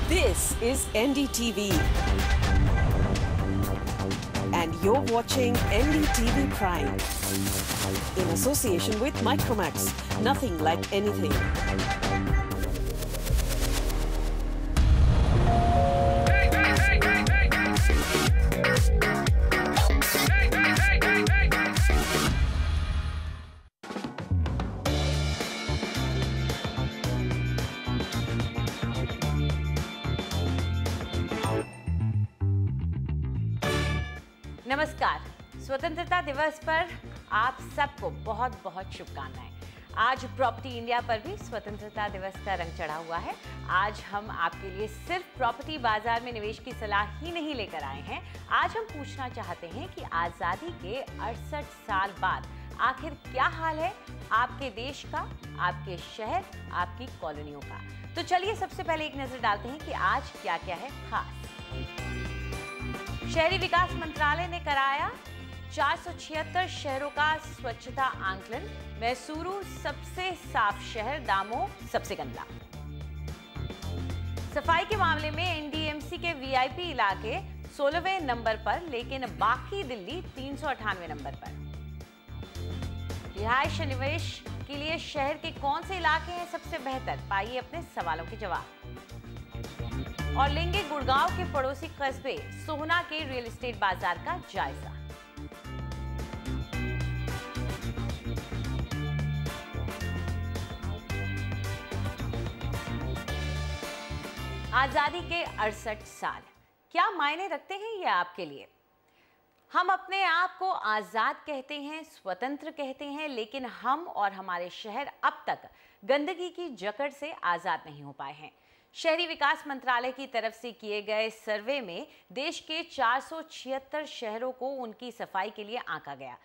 This is NDTV. And you're watching NDTV Prime. In association with Micromax. Nothing like anything. नमस्कार। स्वतंत्रता दिवस पर आप सबको बहुत बहुत शुभकामनाएं। आज प्रॉपर्टी इंडिया पर भी स्वतंत्रता दिवस का रंग चढ़ा हुआ है। आज हम आपके लिए सिर्फ प्रॉपर्टी बाजार में निवेश की सलाह ही नहीं लेकर आए हैं। आज हम पूछना चाहते हैं कि आज़ादी के 68 साल बाद आखिर क्या हाल है आपके देश का, आपके शहर, आपकी कॉलोनियों का। तो चलिए सबसे पहले एक नजर डालते हैं कि आज क्या क्या है खास। शहरी विकास मंत्रालय ने कराया 476 शहरों का स्वच्छता आंकलन। मैसूरू सबसे साफ शहर, दामोह सबसे गंदा। सफाई के मामले में एनडीएमसी के वीआईपी इलाके 16वें नंबर पर, लेकिन बाकी दिल्ली 398वें नंबर पर। रिहायश निवेश के लिए शहर के कौन से इलाके हैं सबसे बेहतर, पाइए अपने सवालों के जवाब। और लेंगे गुड़गांव के पड़ोसी कस्बे सोहना के रियल एस्टेट बाजार का जायजा। आजादी के 68 साल क्या मायने रखते हैं ये आपके लिए? हम अपने आप को आजाद कहते हैं, स्वतंत्र कहते हैं, लेकिन हम और हमारे शहर अब तक गंदगी की जकड़ से आजाद नहीं हो पाए हैं। शहरी विकास मंत्रालय की तरफ से किए गए सर्वे में देश के 476 शहरों को उनकी सफाई के लिए आंका गया।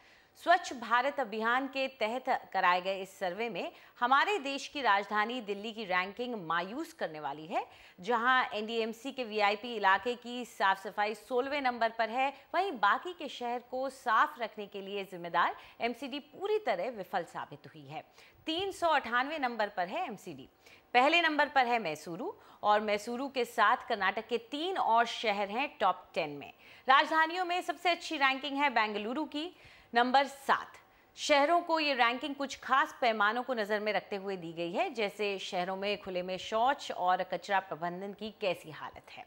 स्वच्छ भारत अभियान के तहत कराए गए इस सर्वे में हमारे देश की राजधानी दिल्ली की रैंकिंग मायूस करने वाली है। जहां एनडीएमसी के वीआईपी इलाके की साफ सफाई 16वें नंबर पर है, वहीं बाकी के शहर को साफ रखने के लिए जिम्मेदार एमसीडी पूरी तरह विफल साबित हुई है। 398वें नंबर पर है एमसीडी। पहले नंबर पर है मैसूरू, और मैसूरू के साथ कर्नाटक के 3 और शहर हैं टॉप 10 में। राजधानियों में सबसे अच्छी रैंकिंग है बेंगलुरु की, नंबर 7। शहरों को ये रैंकिंग कुछ खास पैमानों को नज़र में रखते हुए दी गई है, जैसे शहरों में खुले में शौच और कचरा प्रबंधन की कैसी हालत है।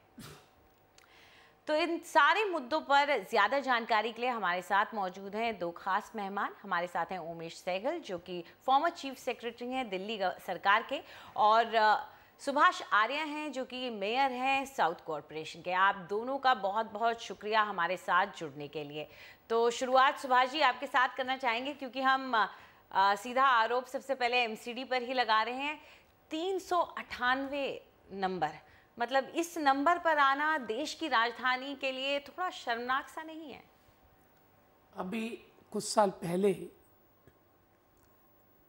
तो इन सारे मुद्दों पर ज़्यादा जानकारी के लिए हमारे साथ मौजूद हैं 2 खास मेहमान। हमारे साथ हैं उमेश सहगल, जो कि फॉर्मर चीफ सेक्रेटरी हैं दिल्ली सरकार के, और सुभाष आर्य हैं, जो कि मेयर हैं साउथ कॉरपोरेशन के। आप दोनों का बहुत बहुत शुक्रिया हमारे साथ जुड़ने के लिए। तो शुरुआत सुभाष जी आपके साथ करना चाहेंगे, क्योंकि हम सीधा आरोप सबसे पहले एमसीडी पर ही लगा रहे हैं। 398 नंबर, मतलब इस नंबर पर आना देश की राजधानी के लिए थोड़ा शर्मनाक सा नहीं है? अभी कुछ साल पहले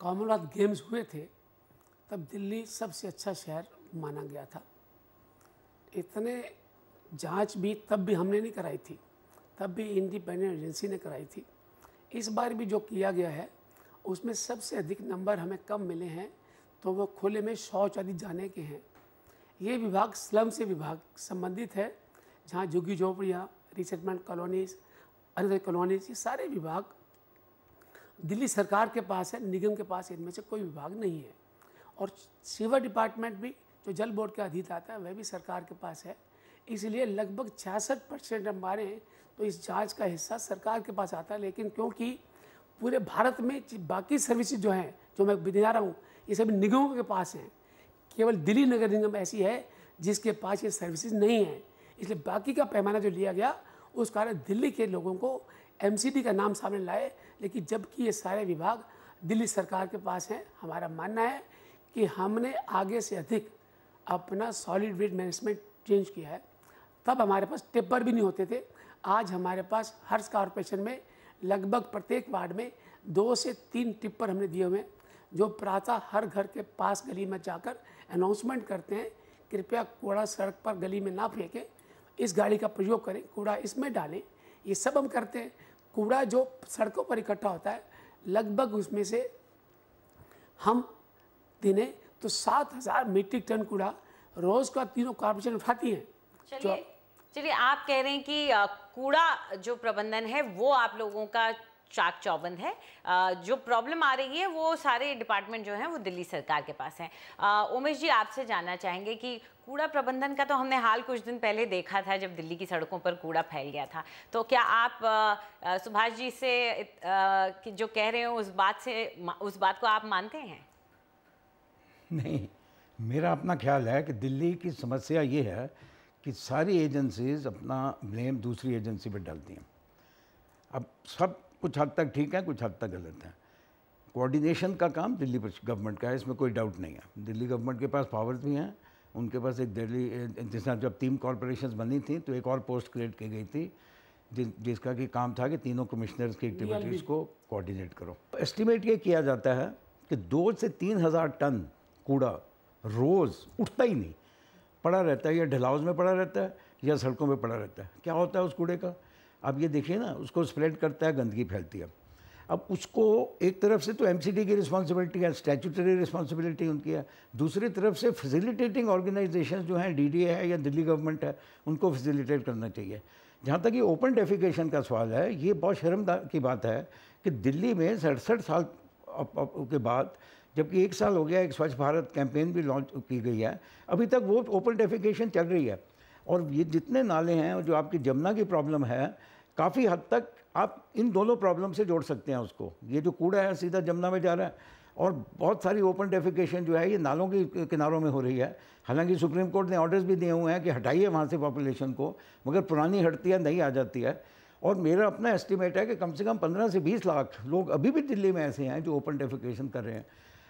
कॉमनवेल्थ गेम्स हुए थे, तब दिल्ली सबसे अच्छा शहर माना गया था। इतने जांच भी तब भी हमने नहीं कराई थी, तब भी इंडिपेंडेंट एजेंसी ने कराई थी। इस बार भी जो किया गया है उसमें सबसे अधिक नंबर हमें कम मिले हैं, तो वो खुले में शौच आदि जाने के हैं। ये विभाग स्लम से विभाग संबंधित है, जहाँ झुग्गी झोपड़ियाँ, रिसेटमेंट कॉलोनीज, अन्य कॉलोनीज, ये सारे विभाग दिल्ली सरकार के पास है, निगम के पास इनमें से कोई विभाग नहीं है। और सीवर डिपार्टमेंट भी जो जल बोर्ड के अधीन आता है, वह भी सरकार के पास है। इसलिए लगभग 66% हमारे, तो इस जांच का हिस्सा सरकार के पास आता है। लेकिन क्योंकि पूरे भारत में बाकी सर्विसेज जो हैं, जो मैं बता रहा हूँ, ये सभी निगमों के पास हैं। केवल दिल्ली नगर निगम ऐसी है जिसके पास ये सर्विसेज नहीं है। इसलिए बाकी का पैमाना जो लिया गया, उस कारण दिल्ली के लोगों को एमसीडी का नाम सामने लाए। लेकिन जबकि ये सारे विभाग दिल्ली सरकार के पास हैं, हमारा मानना है कि हमने आगे से अधिक अपना सॉलिड वेस्ट मैनेजमेंट चेंज किया है। तब हमारे पास टिप्पर भी नहीं होते थे। आज हमारे पास हर कॉरपोरेशन में लगभग प्रत्येक वार्ड में 2 से 3 टिप्पर हमने दिए हुए हैं, जो प्रातः हर घर के पास गली में जाकर अनाउंसमेंट करते हैं, कृपया कूड़ा सड़क पर गली में ना फेंकें, इस गाड़ी का प्रयोग करें, कूड़ा इसमें डालें। ये सब हम करते हैं। कूड़ा जो सड़कों पर इकट्ठा होता है, लगभग उसमें से हम दिने तो 7000 मीट्रिक टन कूड़ा रोज़ का तीनों कॉर्पोरेशन उठाती हैं। चलिए आप कह रहे हैं कि कूड़ा जो प्रबंधन है वो आप लोगों का चाक चौबंद है, जो प्रॉब्लम आ रही है वो सारे डिपार्टमेंट जो हैं वो दिल्ली सरकार के पास हैं। उमेश जी, आपसे जानना चाहेंगे कि कूड़ा प्रबंधन का तो हमने हाल कुछ दिन पहले देखा था जब दिल्ली की सड़कों पर कूड़ा फैल गया था, तो क्या आप सुभाष जी से जो कह रहे हो उस बात को आप मानते हैं? नहीं, मेरा अपना ख्याल है कि दिल्ली की समस्या ये है कि सारी एजेंसीज अपना ब्लेम दूसरी एजेंसी पर डालती हैं। अब सब कुछ हद तक ठीक है, कुछ हद तक गलत है। कोऑर्डिनेशन का काम दिल्ली गवर्नमेंट का है, इसमें कोई डाउट नहीं है। दिल्ली गवर्नमेंट के पास पावर्स भी हैं, उनके पास एक दिल्ली, जैसे जब 3 कॉरपोरेशंस बनी थी तो एक और पोस्ट क्रिएट की गई थी जिसका कि काम था कि तीनों कमिश्नर्स की एक्टिविटीज़ को कोऑर्डिनेट करो। एस्टिमेट ये किया जाता है कि 2 से 3 हज़ार टन कूड़ा रोज़ उठता ही नहीं, पड़ा रहता है, या ढलाउज में पड़ा रहता है या सड़कों में पड़ा रहता है। क्या होता है उस कूड़े का? अब ये देखिए ना, उसको स्प्रेड करता है, गंदगी फैलती है। अब उसको एक तरफ से तो एमसीडी की रिस्पॉन्सिबिलिटी है, स्टैट्यूटरी रिस्पॉन्सिबिलिटी उनकी है, दूसरी तरफ से फैसिलिटेटिंग ऑर्गेनाइजेशन जो हैं, डीडीए है या दिल्ली गवर्नमेंट है, उनको फैसिलिटेट करना चाहिए। जहाँ तक ये ओपन डेफिकेशन का सवाल है, ये बहुत शर्मनाक की बात है कि दिल्ली में 67 साल के बाद, जबकि 1 साल हो गया, एक स्वच्छ भारत कैंपेन भी लॉन्च की गई है, अभी तक वो ओपन डेफिकेशन चल रही है। और ये जितने नाले हैं, जो आपकी जमुना की प्रॉब्लम है, काफ़ी हद तक आप इन दोनों प्रॉब्लम से जोड़ सकते हैं उसको। ये जो कूड़ा है सीधा जमुना में जा रहा है, और बहुत सारी ओपन डेफिकेशन जो है ये नालों के किनारों में हो रही है। हालांकि सुप्रीम कोर्ट ने ऑर्डर्स भी दिए हुए हैं कि हटाइए वहाँ से पॉपुलेशन को, मगर पुरानी हटती है, नई आ जाती है। और मेरा अपना एस्टिमेट है कि कम से कम 15 से 20 लाख लोग अभी भी दिल्ली में ऐसे हैं जो ओपन डेफिकेशन कर रहे हैं।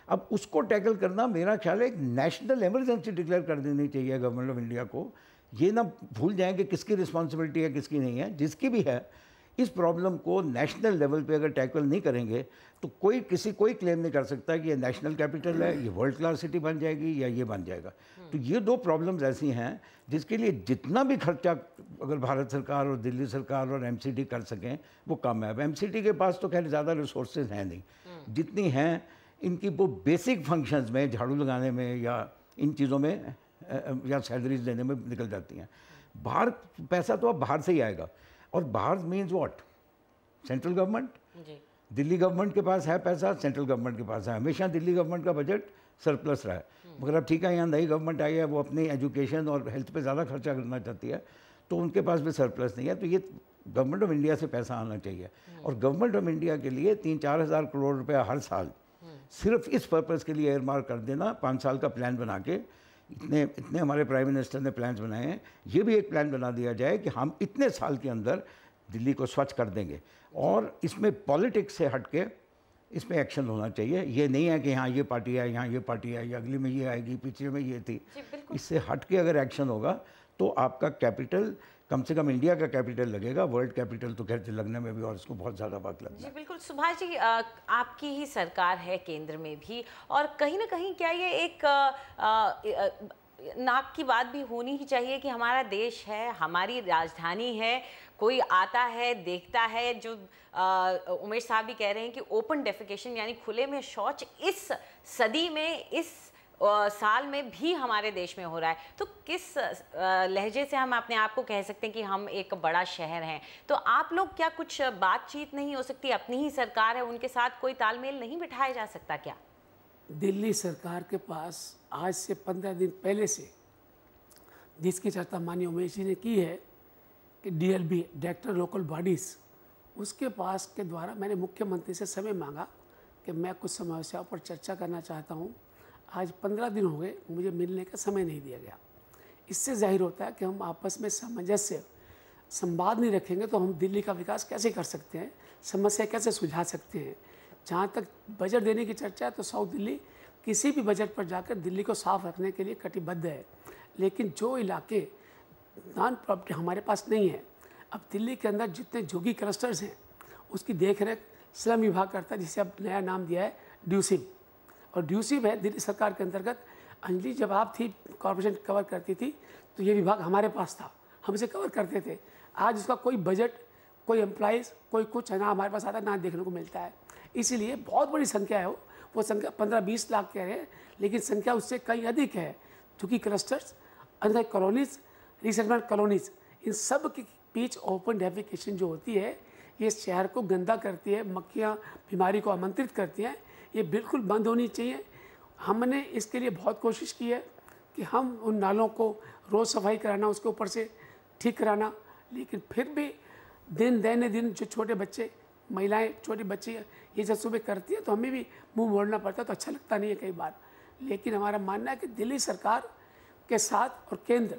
अब उसको टैकल करना, मेरा ख्याल है एक नेशनल इमरजेंसी डिक्लेयर कर देनी चाहिए गवर्नमेंट ऑफ इंडिया को। ये ना भूल जाएं कि किसकी रिस्पॉन्सिबिलिटी है, किसकी नहीं है। जिसकी भी है, इस प्रॉब्लम को नेशनल लेवल पे अगर टैकल नहीं करेंगे तो कोई क्लेम नहीं कर सकता कि ये नेशनल कैपिटल है, ये वर्ल्ड क्लास सिटी बन जाएगी या ये बन जाएगा। तो ये 2 प्रॉब्लम्स ऐसी हैं जिसके लिए जितना भी खर्चा अगर भारत सरकार और दिल्ली सरकार और एमसीडी कर सकें वो कम है। अब एमसीडी के पास तो खैर ज़्यादा रिसोर्सेज हैं नहीं, जितनी हैं इनकी वो बेसिक फंक्शंस में, झाड़ू लगाने में या इन चीज़ों में या सैलरीज देने में निकल जाती हैं। बाहर पैसा तो अब बाहर से ही आएगा, और बाहर means what? Central government. Delhi government के पास है पैसा, सेंट्रल गवर्नमेंट के पास है। हमेशा दिल्ली गवर्नमेंट का बजट सरप्लस रहा है, मगर अब ठीक है, यहाँ नई गवर्नमेंट आई है, वो अपनी एजुकेशन और हेल्थ पे ज़्यादा खर्चा करना चाहती है, तो उनके पास भी सरप्लस नहीं है। तो ये गवर्नमेंट ऑफ इंडिया से पैसा आना चाहिए, और गवर्नमेंट ऑफ इंडिया के लिए 3-4 हज़ार करोड़ रुपया हर साल सिर्फ इस पर्पज़ के लिए एयरमार्क कर देना, 5 साल का प्लान बना के। इतने हमारे प्राइम मिनिस्टर ने प्लान्स बनाए हैं, ये भी एक प्लान बना दिया जाए कि हम इतने साल के अंदर दिल्ली को स्वच्छ कर देंगे। और इसमें पॉलिटिक्स से हट के इसमें एक्शन होना चाहिए। ये नहीं है कि यहाँ ये पार्टी है, यहाँ ये पार्टी है, या अगली में ये आएगी, पीछे में ये थी। इससे हट के अगर एक्शन होगा तो आपका कैपिटल, कम से कम इंडिया का कैपिटल लगेगा। वर्ल्ड कैपिटल तो खैर लगने में भी और इसको बहुत ज़्यादा वक्त लगता है। जी बिल्कुल। सुभाष जी, आपकी ही सरकार है केंद्र में भी, और कहीं ना कहीं क्या ये एक नाक की बात भी होनी ही चाहिए कि हमारा देश है, हमारी राजधानी है, कोई आता है, देखता है। जो उमेश साहब भी कह रहे हैं कि ओपन डेफिकेशन यानी खुले में शौच इस सदी में, इस साल में भी हमारे देश में हो रहा है, तो किस लहजे से हम अपने आप को कह सकते हैं कि हम एक बड़ा शहर हैं? तो आप लोग क्या कुछ बातचीत नहीं हो सकती? अपनी ही सरकार है, उनके साथ कोई तालमेल नहीं बिठाया जा सकता क्या? दिल्ली सरकार के पास आज से 15 दिन पहले से जिसकी चर्चा माननीय उमेश जी ने की है कि DLB, डायरेक्टर लोकल बॉडीज़, उसके पास के द्वारा मैंने मुख्यमंत्री से समय मांगा कि मैं कुछ समस्याओं पर चर्चा करना चाहता हूँ। आज 15 दिन हो गए, मुझे मिलने का समय नहीं दिया गया। इससे जाहिर होता है कि हम आपस में सामंजस्य, संवाद नहीं रखेंगे तो हम दिल्ली का विकास कैसे कर सकते हैं, समस्या कैसे सुलझा सकते हैं। जहाँ तक बजट देने की चर्चा है तो साउथ दिल्ली किसी भी बजट पर जाकर दिल्ली को साफ रखने के लिए कटिबद्ध है, लेकिन जो इलाके नॉन प्रॉपर्टी हमारे पास नहीं है, अब दिल्ली के अंदर जितने जोगी क्लस्टर्स हैं उसकी देखरेख श्रम विभाग करता है, जिसे अब नया नाम दिया है ड्यूसिम। और ड्यूसिम है दिल्ली सरकार के अंतर्गत। अंजलि जब आप थी कॉर्पोरेशन कवर करती थी तो ये विभाग हमारे पास था, हम इसे कवर करते थे। आज उसका कोई बजट, कोई एम्प्लॉइज़, कोई कुछ ना हमारे पास आता ना देखने को मिलता है। इसीलिए बहुत बड़ी संख्या है, वो संख्या 15-20 लाख कह रहे हैं, लेकिन संख्या उससे कहीं अधिक है। चूँकि क्लस्टर्स, अंदर कॉलोनीज, रीसेटलमेंट कॉलोनीज, इन सब के बीच ओपन डेफिकेशन जो होती है ये शहर को गंदा करती है, मक्खियाँ बीमारी को आमंत्रित करती हैं, ये बिल्कुल बंद होनी चाहिए। हमने इसके लिए बहुत कोशिश की है कि हम उन नालों को रोज़ सफाई कराना, उसके ऊपर से ठीक कराना, लेकिन फिर भी दिन जो छोटे बच्चे, महिलाएं, छोटे बच्चे ये जब सुबह करती है तो हमें भी मुंह मोड़ना पड़ता है, तो अच्छा लगता नहीं है कई बार। लेकिन हमारा मानना है कि दिल्ली सरकार के साथ और केंद्र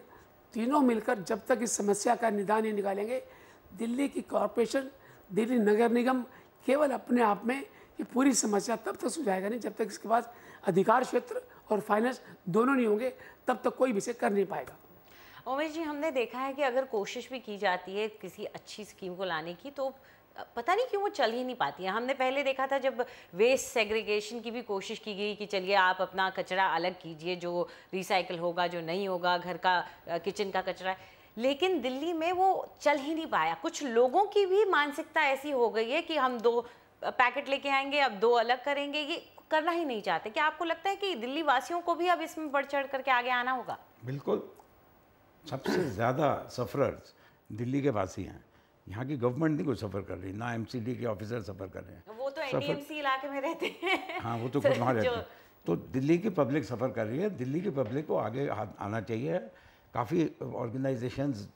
तीनों मिलकर जब तक इस समस्या का निदान नहीं निकालेंगे, दिल्ली की कॉरपोरेशन, दिल्ली नगर निगम केवल अपने आप में ये पूरी समस्या तब तक सुलझाएगा नहीं जब तक इसके पास अधिकार क्षेत्र और फाइनेंस दोनों नहीं होंगे, तब तक कोई भी इसे कर नहीं पाएगा। उमेश जी, हमने देखा है कि अगर कोशिश भी की जाती है किसी अच्छी स्कीम को लाने की तो पता नहीं क्यों वो चल ही नहीं पाती है। हमने पहले देखा था जब वेस्ट सेग्रीगेशन की भी कोशिश की गई कि चलिए आप अपना कचरा अलग कीजिए, जो रिसाइकल होगा, जो नहीं होगा, घर का किचन का कचरा है, लेकिन दिल्ली में वो चल ही नहीं पाया। कुछ लोगों की भी मानसिकता ऐसी हो गई है कि हम 2 पैकेट लेके आएंगे, अब 2 अलग करेंगे, ये करना ही नहीं चाहते। क्या आपको लगता है कि दिल्ली वासियों को भी अब इसमें बढ़ चढ़ करके आगे आना होगा? बिल्कुल, सबसे ज़्यादा सफ़रर्स दिल्ली के वासी हैं। यहाँ की गवर्नमेंट नहीं कोई सफ़र कर रही, ना एमसीडी के ऑफिसर सफ़र कर रहे हैं, वो तो एनडीएमसी इलाके में रहते हैं। हाँ, वो तो वहाँ रहते हैं। तो दिल्ली की पब्लिक सफ़र कर रही है। दिल्ली की पब्लिक को आगे आना चाहिए। काफ़ी organisations,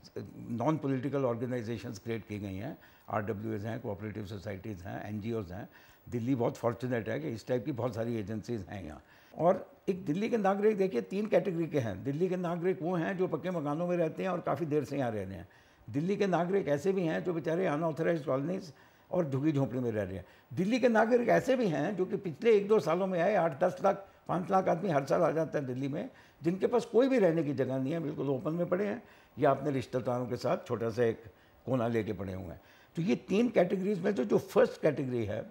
non political organisations create की गई हैं, RWAs हैं, कोऑपरेटिव सोसाइटीज़ हैं, NGOs हैं। दिल्ली बहुत फॉर्चुनेट है कि इस टाइप की बहुत सारी एजेंसीज़ हैं यहाँ। और एक दिल्ली के नागरिक देखिए 3 कैटेगरी के हैं। दिल्ली के नागरिक वो हैं जो पक्के मकानों में रहते हैं और काफ़ी देर से यहाँ रह रहे हैं। दिल्ली के नागरिक ऐसे भी हैं जो बेचारे अनऑथराइज्ड कॉलोनीज और झुग्गी झोंपड़ी में रह रहे हैं। दिल्ली के नागरिक ऐसे भी हैं जो कि पिछले 1-2 सालों में आए, 8-10 लाख 5 लाख आदमी हर साल आ जाता है दिल्ली में, जिनके पास कोई भी रहने की जगह नहीं है, बिल्कुल ओपन में पड़े हैं या अपने रिश्तेदारों के साथ छोटा सा एक कोना लेके पड़े हुए हैं। तो ये 3 कैटेगरीज में जो फर्स्ट कैटेगरी है,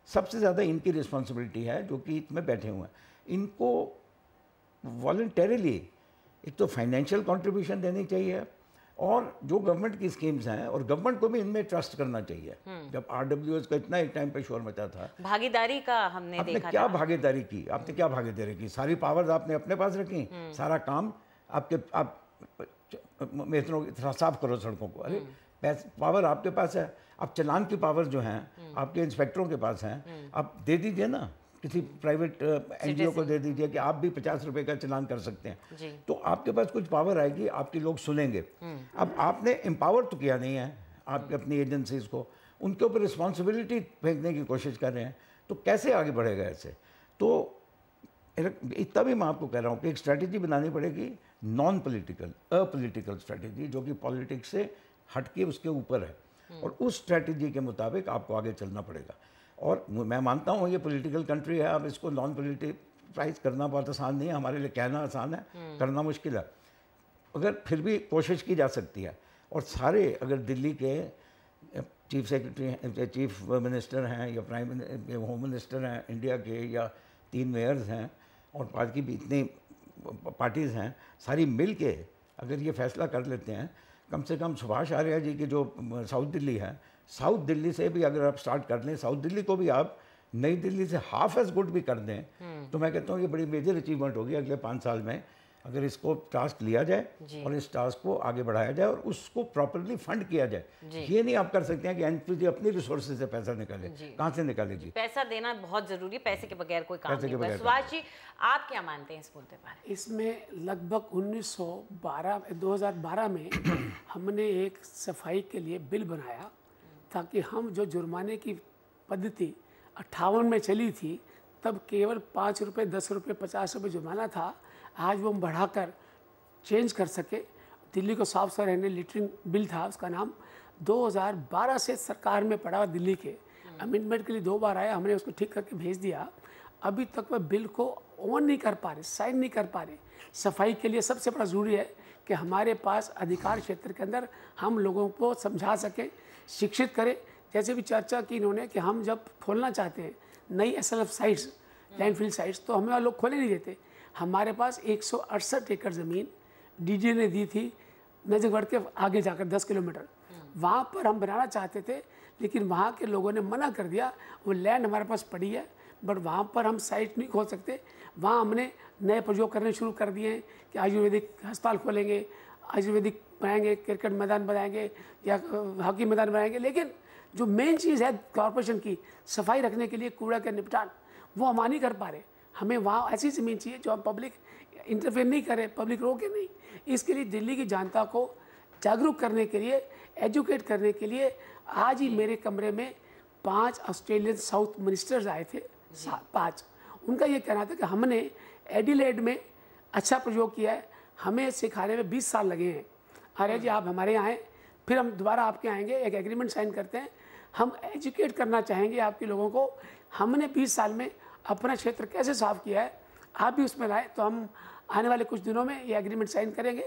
सबसे ज़्यादा इनकी रिस्पॉन्सिबिलिटी है जो कि इसमें बैठे हुए हैं। इनको वॉलंटरीली एक तो फाइनेंशियल कंट्रीब्यूशन देनी चाहिए, और जो गवर्नमेंट की स्कीम्स हैं, और गवर्नमेंट को भी इनमें ट्रस्ट करना चाहिए। जब RWAs का इतना एक टाइम पे शोर मचा था, भागीदारी का हमने आपने देखा क्या था। भागीदारी की, आपने क्या भागीदारी की? सारी पावर्स आपने अपने पास रखी, सारा काम आप मेट्रो साफ करो सड़कों को, अरे पावर आपके पास है। अब चलान की पावर जो हैं आपके इंस्पेक्टरों के पास हैं, आप दे दीजिए ना, किसी प्राइवेट NGO को दे दीजिए कि आप भी 50 रुपए का चलान कर सकते हैं, तो आपके पास कुछ पावर आएगी, आपके लोग सुनेंगे। अब आपने एम्पावर तो किया नहीं है आपके अपनी एजेंसीज को, उनके ऊपर रिस्पॉन्सिबिलिटी फेंकने की कोशिश कर रहे हैं, तो कैसे आगे बढ़ेगा ऐसे? तो इतना भी मैं आपको कह रहा हूँ कि एक स्ट्रैटेजी बनानी पड़ेगी, नॉन पॉलिटिकल, अपॉलिटिकल स्ट्रैटेजी, जो कि पॉलिटिक्स से हटके उसके ऊपर है, और उस स्ट्रैटेजी के मुताबिक आपको आगे चलना पड़ेगा। और मैं मानता हूँ ये पॉलिटिकल कंट्री है, अब इसको नॉन पॉलिटिसाइज करना बहुत आसान नहीं है, हमारे लिए कहना आसान है, करना मुश्किल है, अगर फिर भी कोशिश की जा सकती है। और सारे अगर दिल्ली के चीफ सेक्रेटरी, चीफ मिनिस्टर हैं या होम मिनिस्टर हैं इंडिया के, या 3 मेयर्स हैं और बाकी भी इतनी पार्टीज़ हैं, सारी मिल के अगर ये फैसला कर लेते हैं, कम से कम सुभाष आर्या जी की जो साउथ दिल्ली है, साउथ दिल्ली से भी अगर आप स्टार्ट कर लें, साउथ दिल्ली को भी आप नई दिल्ली से हाफ एज गुड भी कर दें, तो मैं कहता हूँ ये बड़ी मेजर अचीवमेंट होगी अगले 5 साल में, अगर इसको टास्क लिया जाए और इस टास्क को आगे बढ़ाया जाए और उसको प्रॉपर्ली फंड किया जाए। ये नहीं आप कर सकते हैं कि एनपीजी अपनी रिसोर्सेज से पैसा निकाले, कहाँ से निकालेगी? पैसा देना बहुत जरूरी है, पैसे के बगैर कोई काम नहीं होगा। सुभाष जी, आप क्या मानते हैं इस मुद्दे पर? इसमें लगभग 2012 में हमने एक सफाई के लिए बिल बनाया, ताकि हम जो जुर्माने की पद्धति 58 में चली थी, तब केवल 5 रुपये, 10 रुपये, 50 रुपये जुर्माना था, आज वो हम बढ़ाकर चेंज कर सके। दिल्ली को साफ सुथरा रहने लिटरिंग बिल था उसका नाम, 2012 से सरकार में पड़ा दिल्ली के, अमेंडमेंट के लिए 2 बार आया, हमने उसको ठीक करके भेज दिया, अभी तक वह बिल को ऑन नहीं कर पा रहे, साइन नहीं कर पा रहे। सफाई के लिए सबसे बड़ा ज़रूरी है कि हमारे पास अधिकार क्षेत्र के अंदर हम लोगों को समझा सकें, शिक्षित करें। जैसे भी चर्चा की इन्होंने कि हम जब खोलना चाहते हैं नई SLF साइट्स, लैंडफिल साइट्स, तो हमें लोग खोले नहीं देते। हमारे पास 168 एकड़ ज़मीन DG ने दी थी नजफगढ़ के आगे जाकर 10 किलोमीटर, वहाँ पर हम बनाना चाहते थे, लेकिन वहाँ के लोगों ने मना कर दिया। वो लैंड हमारे पास पड़ी है, बट वहाँ पर हम साइट नहीं खोल सकते। वहाँ हमने नए प्रयोग करने शुरू कर दिए हैं कि आयुर्वेदिक अस्पताल खोलेंगे, आयुर्वेदिक बनाएंगे, क्रिकेट मैदान बनाएंगे या हॉकी मैदान बनाएंगे। लेकिन जो मेन चीज़ है कॉरपोरेशन की सफाई रखने के लिए कूड़ा का निपटान, वो हम नहीं कर पा रहे। हमें वहाँ ऐसी ज़मीन चाहिए जो हम पब्लिक इंटरफेयर नहीं करे, पब्लिक रोके नहीं। इसके लिए दिल्ली की जनता को जागरूक करने के लिए, एजुकेट करने के लिए आज ही मेरे कमरे में 5 ऑस्ट्रेलियन साउथ मिनिस्टर्स आए थे, 5। उनका ये कहना था कि हमने एडिलेड में अच्छा प्रयोग किया है, हमें सिखाने में 20 साल लगे हैं। अरे जी आप हमारे यहाँ आएँ, फिर हम दोबारा आपके आएंगे, एक एग्रीमेंट साइन करते हैं। हम एजुकेट करना चाहेंगे आपके लोगों को। हमने 20 साल में अपना क्षेत्र कैसे साफ किया है, आप भी उसमें लाए। तो हम आने वाले कुछ दिनों में ये एग्रीमेंट साइन करेंगे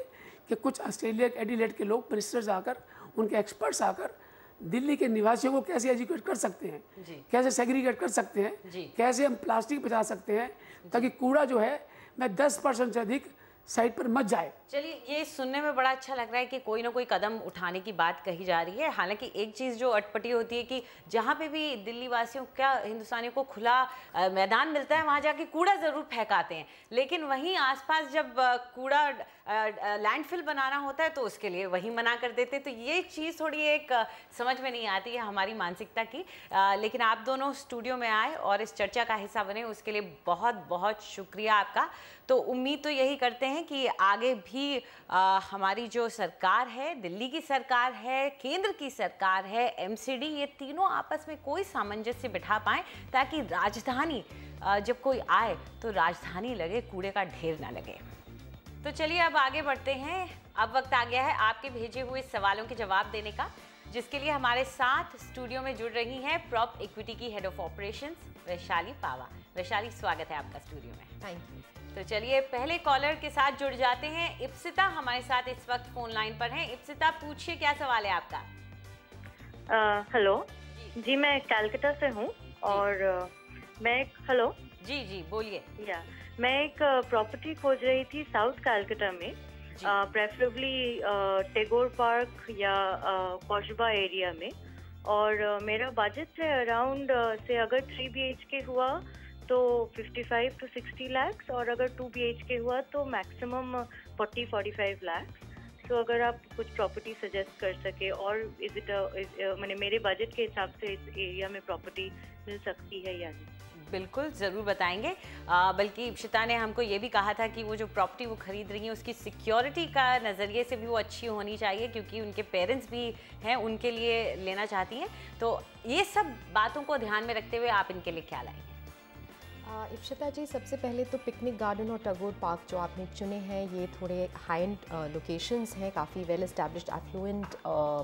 कि कुछ ऑस्ट्रेलिया एडिलेड के लोग, मिनिस्टर्स आकर, उनके एक्सपर्ट्स आकर दिल्ली के निवासियों को कैसे एजुकेट कर सकते हैं, कैसे सेग्रीगेट कर सकते हैं, कैसे हम प्लास्टिक बचा सकते हैं, ताकि कूड़ा जो है मैं 10% से अधिक साइड पर मत जाए। चलिए, ये सुनने में बड़ा अच्छा लग रहा है कि कोई ना कोई कदम उठाने की बात कही जा रही है। हालांकि एक चीज़ जो अटपटी होती है कि जहाँ पे भी दिल्ली वासियों क्या हिंदुस्तानियों को खुला मैदान मिलता है, वहाँ जाके कूड़ा ज़रूर फेंकाते हैं, लेकिन वहीं आसपास जब कूड़ा लैंडफिल बनाना होता है तो उसके लिए वही मना कर देते। तो ये चीज़ थोड़ी एक समझ में नहीं आती है हमारी मानसिकता की। लेकिन आप दोनों स्टूडियो में आए और इस चर्चा का हिस्सा बने, उसके लिए बहुत बहुत शुक्रिया आपका। तो उम्मीद तो यही करते हैं कि आगे भी हमारी जो सरकार है, दिल्ली की सरकार है, केंद्र की सरकार है, एमसीडी, ये तीनों आपस में कोई सामंजस्य बिठा पाएं, ताकि राजधानी जब कोई आए तो राजधानी लगे, कूड़े का ढेर ना लगे। तो चलिए अब आगे बढ़ते हैं। अब वक्त आ गया है आपके भेजे हुए सवालों के जवाब देने का, जिसके लिए हमारे साथ स्टूडियो में जुड़ रही हैं प्रॉप इक्विटी की हेड ऑफ ऑपरेशंस वैशाली पावा। वैशाली, स्वागत है आपका स्टूडियो में। Thank you. तो चलिए पहले कॉलर के साथ जुड़ जाते हैं। इप्सिता हमारे साथ इस वक्त फोन लाइन पर हैं। इप्सिता, पूछिए क्या सवाल है आपका। हेलो जी, मैं कलकत्ता से हूँ और मैं हेलो जी बोलिए। मैं एक प्रॉपर्टी खोज रही थी साउथ कलकत्ता में, प्रेफरेबली टैगोर पार्क या कौशबा एरिया में, और मेरा बजट से अराउंड से अगर 3 BHK हुआ तो 55 to 60 lakhs, और अगर 2 BHK हुआ तो मैक्सिमम 40-45 lakhs। तो अगर आप कुछ प्रॉपर्टी सजेस्ट कर सके, और इज इट मैंने मेरे बजट के हिसाब से इस एरिया में प्रॉपर्टी मिल सकती है या नहीं? बिल्कुल, ज़रूर बताएंगे। बल्कि इप्सिता ने हमको ये भी कहा था कि वो जो प्रॉपर्टी वो खरीद रही हैं उसकी सिक्योरिटी का नज़रिए से भी वो अच्छी होनी चाहिए, क्योंकि उनके पेरेंट्स भी हैं, उनके लिए लेना चाहती हैं। तो ये सब बातों को ध्यान में रखते हुए आप इनके लिए क्या लाएंगे? इप्सिता जी, सबसे पहले तो पिकनिक गार्डन और टैगोर पार्क जो आपने चुने हैं, ये थोड़े हाई एंड लोकेशंस हैं, काफ़ी well established affluent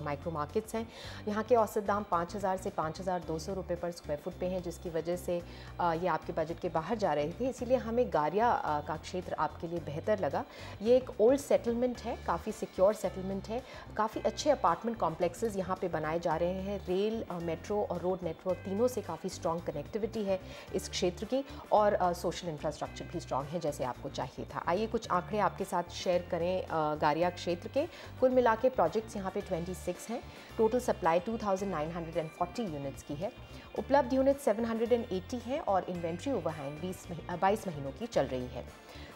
micro markets हैं। यहाँ के औसत दाम 5,000 से 5,200 रुपये पर स्क्वायर फुट पे हैं, जिसकी वजह से ये आपके बजट के बाहर जा रहे थे। इसीलिए हमें गारिया का क्षेत्र आपके लिए बेहतर लगा। ये एक ओल्ड सेटलमेंट है, काफ़ी सिक्योर सेटलमेंट है, काफ़ी अच्छे अपार्टमेंट कॉम्प्लेक्सेस यहाँ पे बनाए जा रहे हैं। रेल, मेट्रो और रोड नेटवर्क तीनों से काफ़ी स्ट्रॉन्ग कनेक्टिविटी है इस क्षेत्र की, और सोशल इंफ्रास्ट्रक्चर भी स्ट्रॉन्ग है जैसे आपको चाहिए था। आइए कुछ आंकड़े आपके साथ शेयर करें गारिया क्षेत्र के। कुल मिला के प्रोजेक्ट्स यहाँ पे 26 हैं। टोटल सप्लाई 2,940 यूनिट्स की है। उपलब्ध यूनिट 780 हैं और इन्वेंट्री ओवरहैंग 22 महीनों की चल रही है।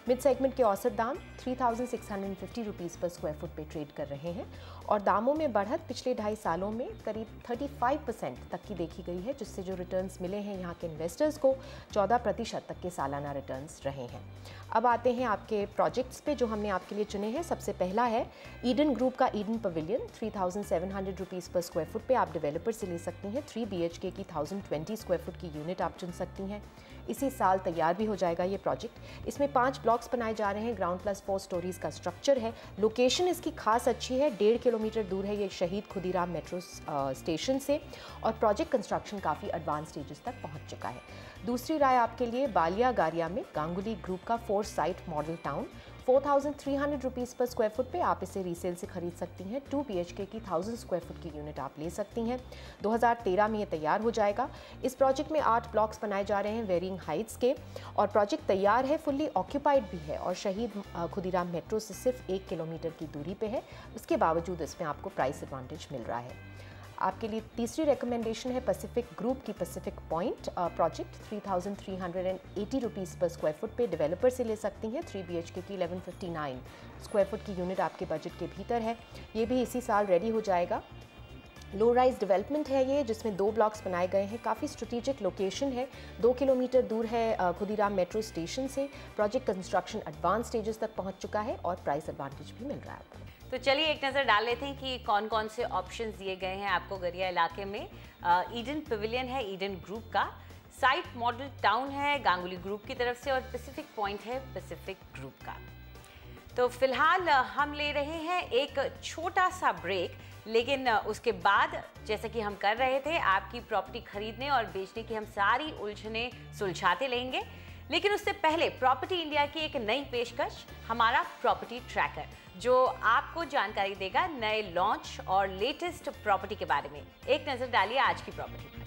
मिड सेगमेंट के औसत दाम 3,650 रुपीज़ पर स्क्वायर फुट पे ट्रेड कर रहे हैं, और दामों में बढ़त पिछले 2.5 सालों में करीब 35% तक की देखी गई है, जिससे जो रिटर्न्स मिले हैं यहाँ के इन्वेस्टर्स को 14% तक के सालाना रिटर्न्स रहे हैं। अब आते हैं आपके प्रोजेक्ट्स पे जो हमने आपके लिए चुने हैं। सबसे पहला है ईडन ग्रुप का ईडन पवेलियन। 3,700 रुपीज़ पर स्क्वायर फुट पे आप डेवलपर से ले सकती हैं। 3 BHK की 1,020 स्क्वायर फुट की यूनिट आप चुन सकती हैं। इसी साल तैयार भी हो जाएगा ये प्रोजेक्ट। इसमें 5 ब्लॉक्स बनाए जा रहे हैं। ग्राउंड प्लस 4 स्टोरीज का स्ट्रक्चर है। लोकेशन इसकी खास अच्छी है, 1.5 किलोमीटर दूर है ये शहीद खुदीराम मेट्रो स्टेशन से, और प्रोजेक्ट कंस्ट्रक्शन काफ़ी एडवांस स्टेजेस तक पहुंच चुका है। दूसरी राय आपके लिए बालिया गारिया में गांगुली ग्रुप का 4 साइट मॉडल टाउन। 4,300 रुपीज़ पर स्क्वायर फुट पे आप इसे रीसेल से खरीद सकती हैं। 2 BHK की 1,000 स्क्वायर फुट की यूनिट आप ले सकती हैं। 2013 में ये तैयार हो जाएगा। इस प्रोजेक्ट में 8 ब्लॉक्स बनाए जा रहे हैं वेरिंग हाइट्स के, और प्रोजेक्ट तैयार है, फुल्ली ऑक्यूपाइड भी है, और शहीद खुदीराम मेट्रो से सिर्फ 1 किलोमीटर की दूरी पे है। उसके बावजूद इसमें आपको प्राइस एडवांटेज मिल रहा है। आपके लिए तीसरी रिकमेंडेशन है पैसिफिक ग्रुप की पैसिफिक पॉइंट प्रोजेक्ट। 3,380 रुपीज़ पर स्क्वायर फुट पे डेवलपर से ले सकती हैं। 3 BHK की 1159 स्क्वायर फुट की यूनिट आपके बजट के भीतर है। ये भी इसी साल रेडी हो जाएगा। लो राइज डेवलपमेंट है ये, जिसमें 2 ब्लॉक्स बनाए गए हैं। काफ़ी स्ट्रेटेजिक लोकेशन है, 2 किलोमीटर दूर है खुदीराम मेट्रो स्टेशन से। प्रोजेक्ट कंस्ट्रक्शन एडवांस स्टेजेस तक पहुंच चुका है और प्राइस एडवांटेज भी मिल रहा है आपको। तो चलिए एक नज़र डाल लेते हैं कि कौन कौन से ऑप्शंस दिए गए हैं आपको गरिया इलाके में। ईडन पवेलियन है ईडन ग्रुप का, साइट मॉडल टाउन है गांगुली ग्रुप की तरफ से, और पैसिफिक पॉइंट है पैसिफिक ग्रुप का। तो फिलहाल हम ले रहे हैं एक छोटा सा ब्रेक, लेकिन उसके बाद जैसा कि हम कर रहे थे आपकी प्रॉपर्टी खरीदने और बेचने की हम सारी उलझने सुलझाते लेंगे। लेकिन उससे पहले प्रॉपर्टी इंडिया की एक नई पेशकश, हमारा प्रॉपर्टी ट्रैकर, जो आपको जानकारी देगा नए लॉन्च और लेटेस्ट प्रॉपर्टी के बारे में। एक नज़र डालिए आज की प्रॉपर्टी।